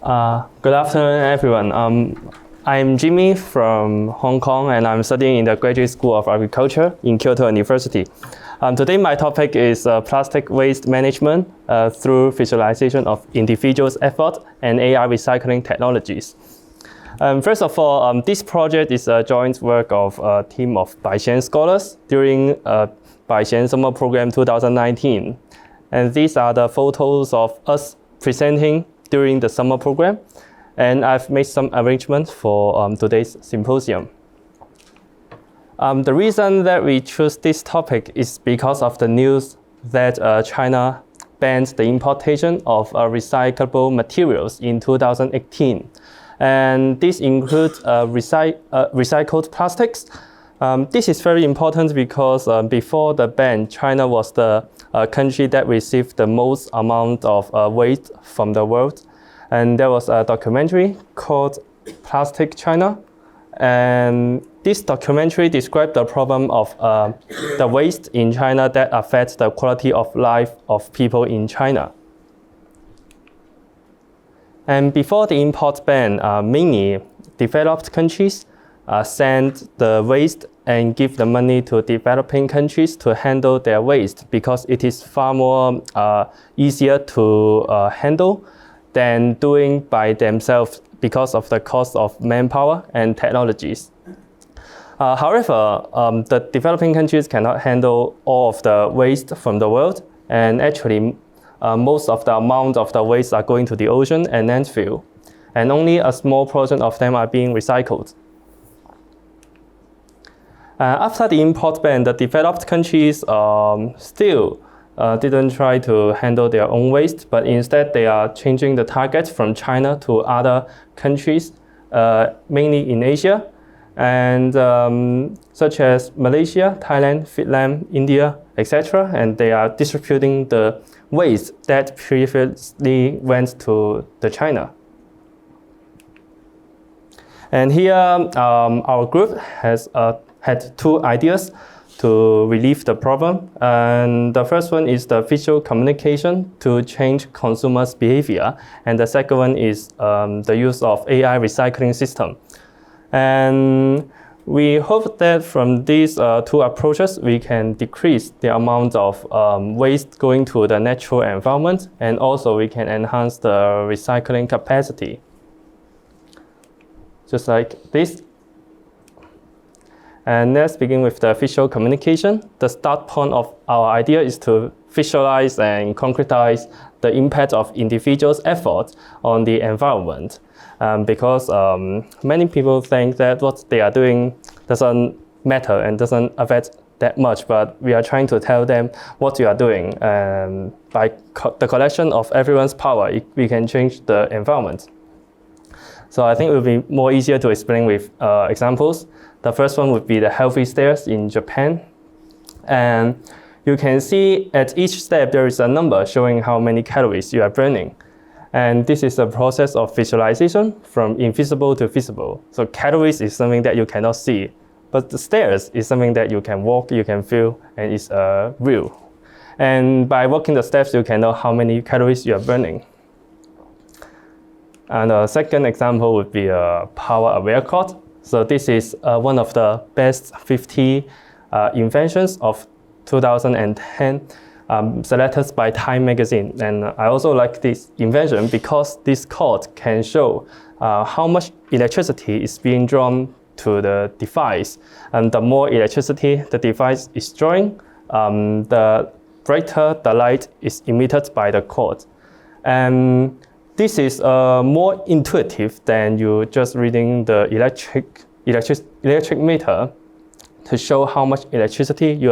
Good afternoon, everyone. I'm Jimmy from Hong Kong, and I'm studying in the Graduate School of Agriculture in Kyoto University. Today, my topic is plastic waste management through visualization of individuals' effort and AI recycling technologies. First of all, this project is a joint work of a team of Baixian scholars during Baixian Summer Program 2019. And these are the photos of us presenting during the summer program, and I've made some arrangements for today's symposium. The reason that we choose this topic is because of the news that China banned the importation of recyclable materials in 2018. And this includes recycled plastics. This is very important because before the ban, China was the country that received the most amount of waste from the world. And there was a documentary called Plastic China. And this documentary described the problem of the waste in China that affects the quality of life of people in China. And before the import ban, many developed countries send the waste and give the money to developing countries to handle their waste because it is far more easier to handle than doing by themselves because of the cost of manpower and technologies. However, the developing countries cannot handle all of the waste from the world, and actually most of the amount of the waste are going to the ocean and landfill, and only a small portion of them are being recycled. After the import ban, the developed countries still didn't try to handle their own waste, but instead they are changing the target from China to other countries, mainly in Asia, and such as Malaysia, Thailand, Vietnam, India, etc. And they are distributing the waste that previously went to China. And here, our group has had two ideas to relieve the problem. And the first one is the visual communication to change consumers' behavior. And the second one is the use of AI recycling system. And we hope that from these two approaches, we can decrease the amount of waste going to the natural environment, and also we can enhance the recycling capacity. Just like this. And let's begin with the visual communication. The start point of our idea is to visualize and concretize the impact of individuals' efforts on the environment. Because many people think that what they are doing doesn't matter and doesn't affect that much, but we are trying to tell them what you are doing. By the collection of everyone's power, we can change the environment. So I think it will be more easier to explain with examples. The first one would be the healthy stairs in Japan. And you can see at each step there is a number showing how many calories you are burning. And this is a process of visualization from invisible to visible. So calories is something that you cannot see, but the stairs is something that you can walk, you can feel, and it's real. And by walking the steps, you can know how many calories you are burning. And the second example would be a power-aware clock. So this is one of the best 50 inventions of 2010 selected by Time magazine. And I also like this invention because this cord can show how much electricity is being drawn to the device. And the more electricity the device is drawing, the brighter the light is emitted by the cord. And this is more intuitive than you just reading the electric meter to show how much electricity you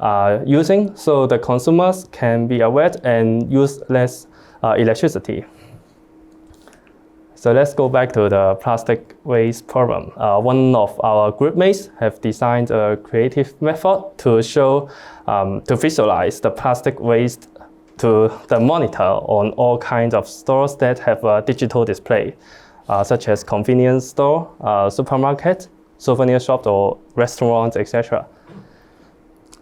are using, so the consumers can be aware and use less electricity. So let's go back to the plastic waste problem. One of our group mates have designed a creative method to show, to visualize the plastic waste to the monitor on all kinds of stores that have a digital display, such as convenience store, supermarket, souvenir shops, or restaurants, etc.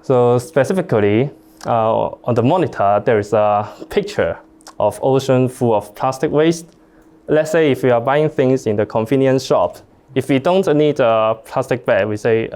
So specifically, on the monitor, there is a picture of ocean full of plastic waste. let's say if we are buying things in the convenience shop, if we don't need a plastic bag, we say,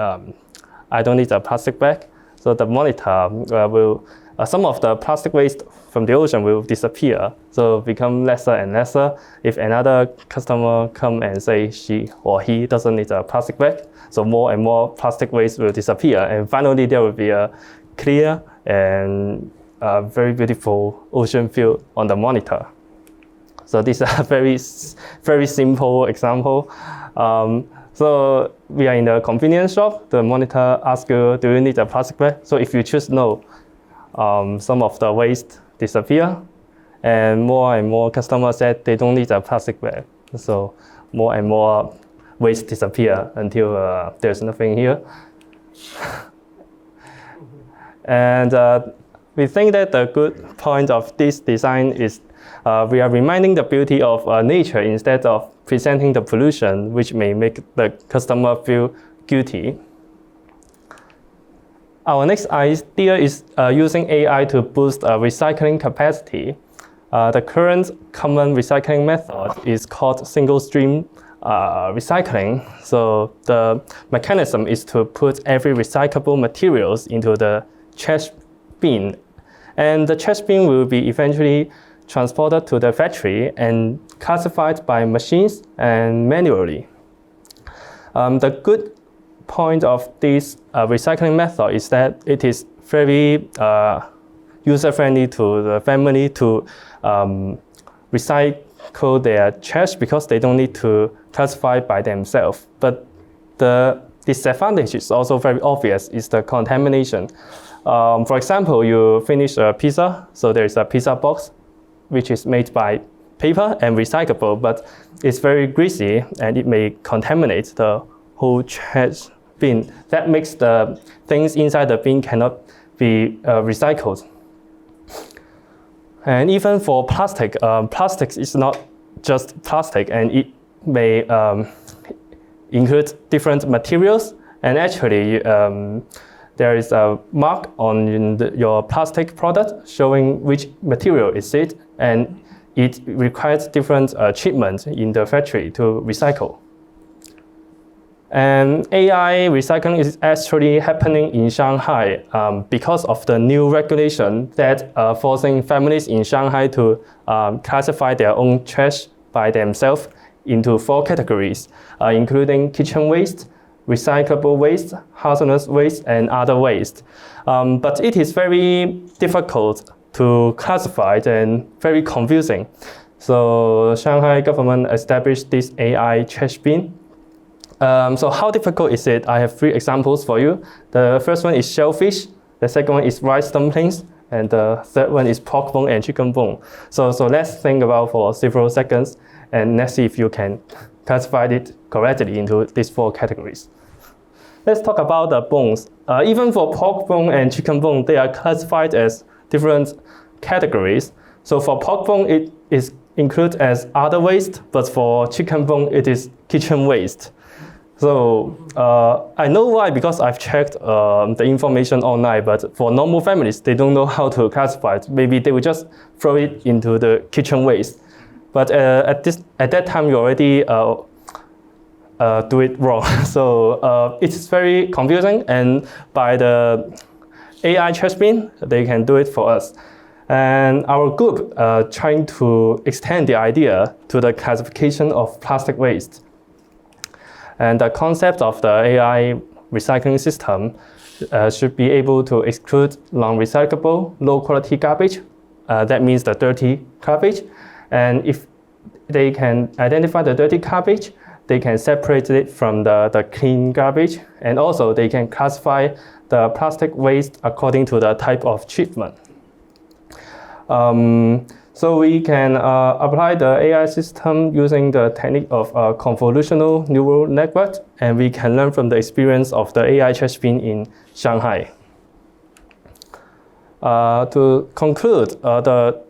I don't need a plastic bag. So the monitor will, some of the plastic waste from the ocean will disappear. So become lesser and lesser. If another customer come and say she or he doesn't need a plastic bag, so more and more plastic waste will disappear. And finally, there will be a clear and very beautiful ocean view on the monitor. So this is a very simple example. So we are in the convenience shop. The monitor asks you, do you need a plastic bag? So if you choose no, some of the waste disappear, and more customers said they don't need a plastic bag. So more and more waste disappear until there's nothing here. And we think that the good point of this design is we are reminding the beauty of nature instead of presenting the pollution, which may make the customer feel guilty. Our next idea is using AI to boost recycling capacity. The current common recycling method is called Singlestream Recycling. So the mechanism is to put every recyclable materials into the trash bin. And the trash bin will be eventually transported to the factory and classified by machines and manually. The good point of this recycling method is that it is very user-friendly to the family to recycle their trash because they don't need to classify by themselves. But the disadvantage is also very obvious, is the contamination. For example, you finish a pizza, so there is a pizza box which is made by paper and recyclable, but it's very greasy and it may contaminate the whole trash bin. That makes the things inside the bin cannot be recycled. And even for plastic, plastics is not just plastic, and it may include different materials. And actually, there is a mark on your plastic product showing which material is it, and it requires different treatment in the factory to recycle. And AI recycling is actually happening in Shanghai because of the new regulation that forcing families in Shanghai to classify their own trash by themselves into 4 categories, including kitchen waste, recyclable waste, hazardous waste, and other waste. But it is very difficult to classify and very confusing. So Shanghai government established this AI trash bin. So how difficult is it? I have 3 examples for you. The first one is shellfish, the second one is rice dumplings, and the third one is pork bone and chicken bone. So let's think about for several seconds, and let's see if you can classify it correctly into these 4 categories. Let's talk about the bones. Even for pork bone and chicken bone, they are classified as different categories. So for pork bone, it is included as other waste, but for chicken bone, it is kitchen waste. So I know why, because I've checked the information online, but for normal families, they don't know how to classify it. Maybe they would just throw it into the kitchen waste. But at that time, you already do it wrong. So it's very confusing, and by the AI trash bin, they can do it for us. And our group trying to extend the idea to the classification of plastic waste. And the concept of the AI recycling system should be able to exclude non-recyclable, low-quality garbage. That means the dirty garbage. And if they can identify the dirty garbage, they can separate it from the clean garbage. And also, they can classify the plastic waste according to the type of treatment. So we can apply the AI system using the technique of convolutional neural network, and we can learn from the experience of the AI trash bin in Shanghai. To conclude, the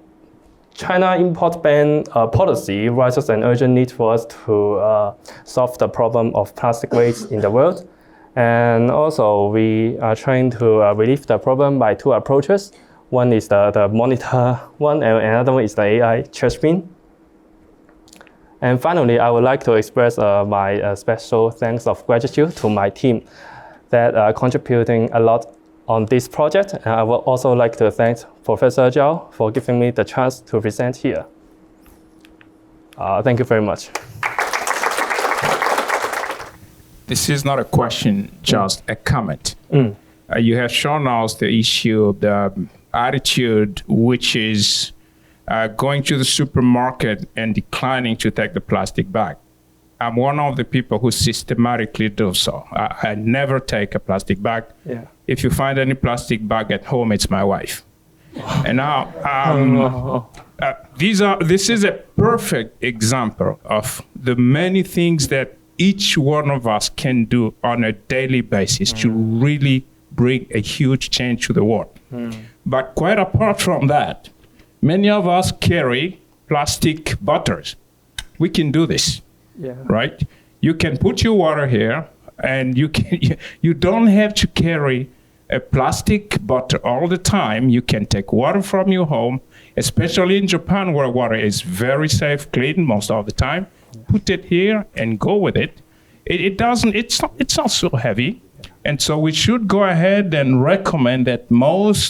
China import ban policy raises an urgent need for us to solve the problem of plastic waste in the world. And also, we are trying to relieve the problem by 2 approaches. One is the monitor one, and another one is the AI trash bin. And finally, I would like to express my special thanks of gratitude to my team that are contributing a lot on this project. And I would also like to thank Professor Zhao for giving me the chance to present here. Thank you very much. This is not a question, just a comment. You have shown us the issue of the attitude, which is going to the supermarket and declining to take the plastic bag. I'm one of the people who systematically do so. I never take a plastic bag. Yeah. If you find any plastic bag at home, it's my wife. And now, this is a perfect example of the many things that each one of us can do on a daily basis to really bring a huge change to the world. But quite apart from that, many of us carry plastic bottles. We can do this, right? You can put your water here, and you don't have to carry a plastic bottle all the time. You can take water from your home, especially in Japan, where water is very safe, clean most of the time. Put it here and go with it. It's not so heavy. And so we should go ahead and recommend that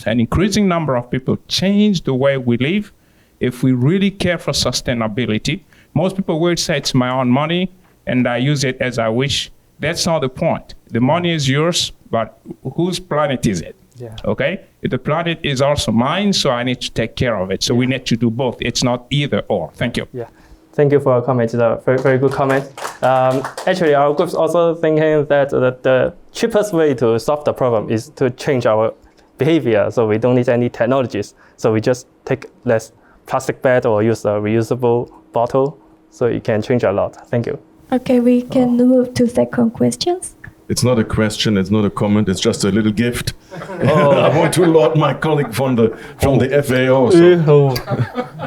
an increasing number of people change the way we live if we really care for sustainability. Most people will say it's my own money and I use it as I wish. That's not the point. The money is yours, but whose planet is it? Yeah. Okay? The planet is also mine, so I need to take care of it. So we need to do both. It's not either or. Thank you. Yeah. Thank you for your comment. It's a very, very good comment. Actually, our group's also thinking that the cheapest way to solve the problem is to change our behavior. So we don't need any technologies. So we just take less plastic bag or use a reusable bottle. So it can change a lot. Thank you. Okay, we can move to second questions. It's not a question, it's not a comment, it's just a little gift. I want to laud my colleague from the FAO. So.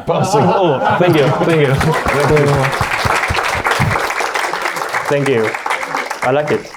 Passing. Thank you. Thank you. I like it.